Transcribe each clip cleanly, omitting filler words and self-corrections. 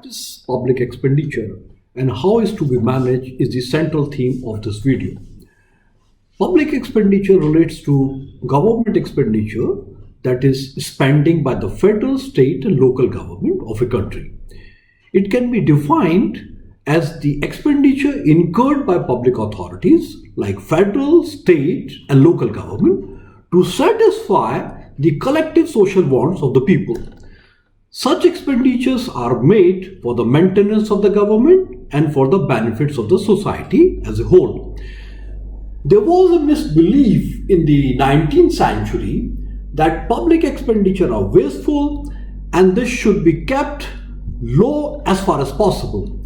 What is public expenditure and how is to be managed is the central theme of this video. Public expenditure relates to government expenditure, that is spending by the federal, state and local government of a country. It can be defined as the expenditure incurred by public authorities like federal, state and local government to satisfy the collective social wants of the people. Such expenditures are made for the maintenance of the government and for the benefits of the society as a whole. There was a misbelief in the 19th century that public expenditure are wasteful and this should be kept low as far as possible.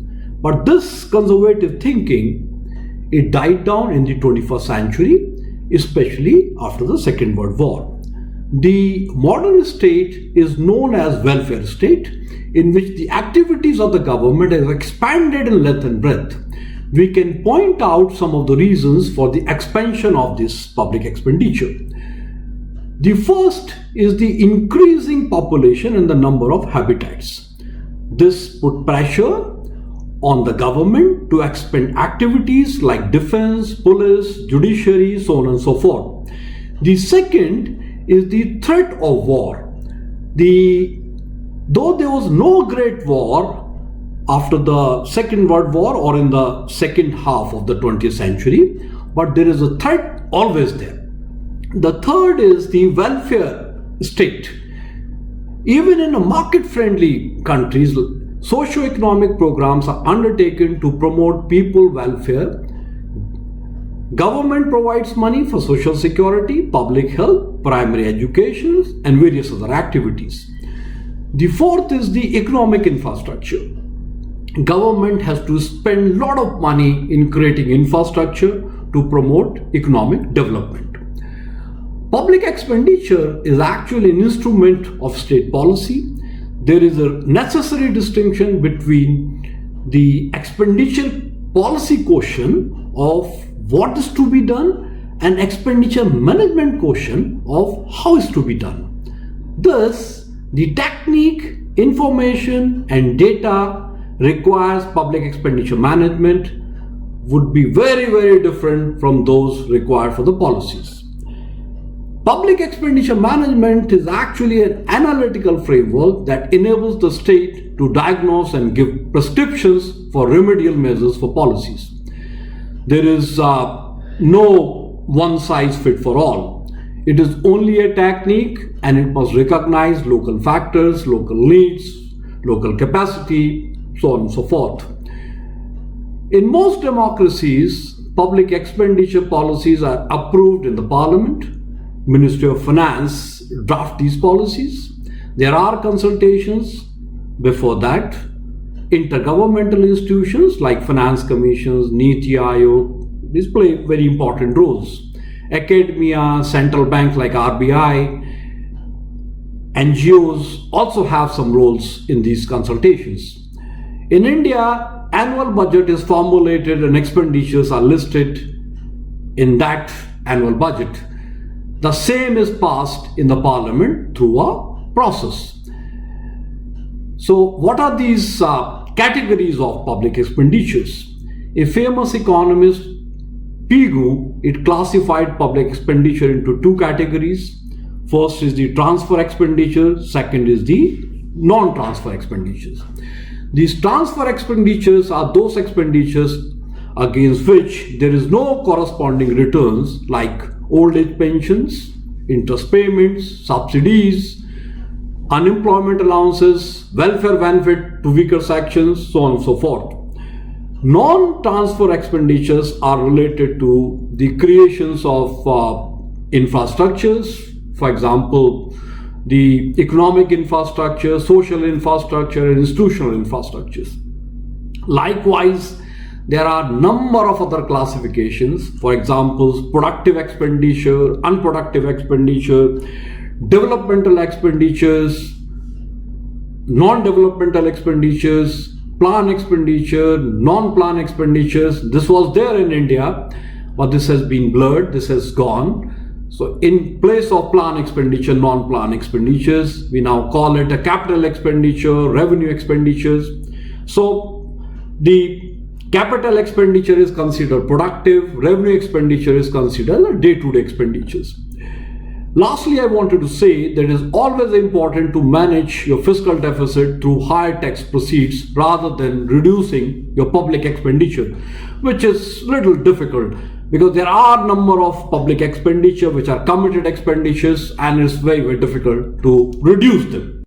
But this conservative thinking, it died down in the 21st century, especially after the Second World War. The modern state is known as welfare state, in which the activities of the government have expanded in length and breadth. We can point out some of the reasons for the expansion of this public expenditure. The first is the increasing population and the number of habitats. This put pressure on the government to expand activities like defense, police, judiciary, so on and so forth. The second is the threat of war. Though there was no great war after the Second World War or in the second half of the 20th century, but there is a threat always there. The third is the welfare state. Even in market-friendly countries, socio-economic programs are undertaken to promote people welfare. Government provides money for social security, public health, primary education, and various other activities. The fourth is the economic infrastructure. Government has to spend a lot of money in creating infrastructure to promote economic development. Public expenditure is actually an instrument of state policy. There is a necessary distinction between the expenditure policy quotient of what is to be done and expenditure management quotient of how is to be done. Thus, the technique, information and data requires public expenditure management would be very, very different from those required for the policies. Public expenditure management is actually an analytical framework that enables the state to diagnose and give prescriptions for remedial measures for policies. There is no one size fit for all. It is only a technique and it must recognize local factors, local needs, local capacity, so on and so forth. In most democracies, public expenditure policies are approved in the parliament. Ministry of Finance draft these policies. There are consultations before that. Intergovernmental institutions like finance commissions, Niti Aayog, these play very important roles. Academia, central banks like RBI, NGOs also have some roles in these consultations. In India, annual budget is formulated and expenditures are listed in that annual budget. The same is passed in the parliament through a process. So what are these categories of public expenditures? A famous economist, Pigou, it classified public expenditure into two categories. First is the transfer expenditure, second is the non-transfer expenditures. These transfer expenditures are those expenditures against which there is no corresponding returns like old age pensions, interest payments, subsidies, unemployment allowances, welfare benefit to weaker sections, so on and so forth. Non-transfer expenditures are related to the creations of infrastructures, for example, the economic infrastructure, social infrastructure, and institutional infrastructures. Likewise, there are a number of other classifications, for example, productive expenditure, unproductive expenditure, developmental expenditures, non-developmental expenditures, plan expenditure, non-plan expenditures. This was there in India, but this has been blurred, this has gone. So in place of plan expenditure, non-plan expenditures, we now call it a capital expenditure, revenue expenditures. So the capital expenditure is considered productive, revenue expenditure is considered day-to-day expenditures. Lastly, I wanted to say that it is always important to manage your fiscal deficit through higher tax proceeds rather than reducing your public expenditure, which is little difficult because there are a number of public expenditure which are committed expenditures and it's very, very difficult to reduce them.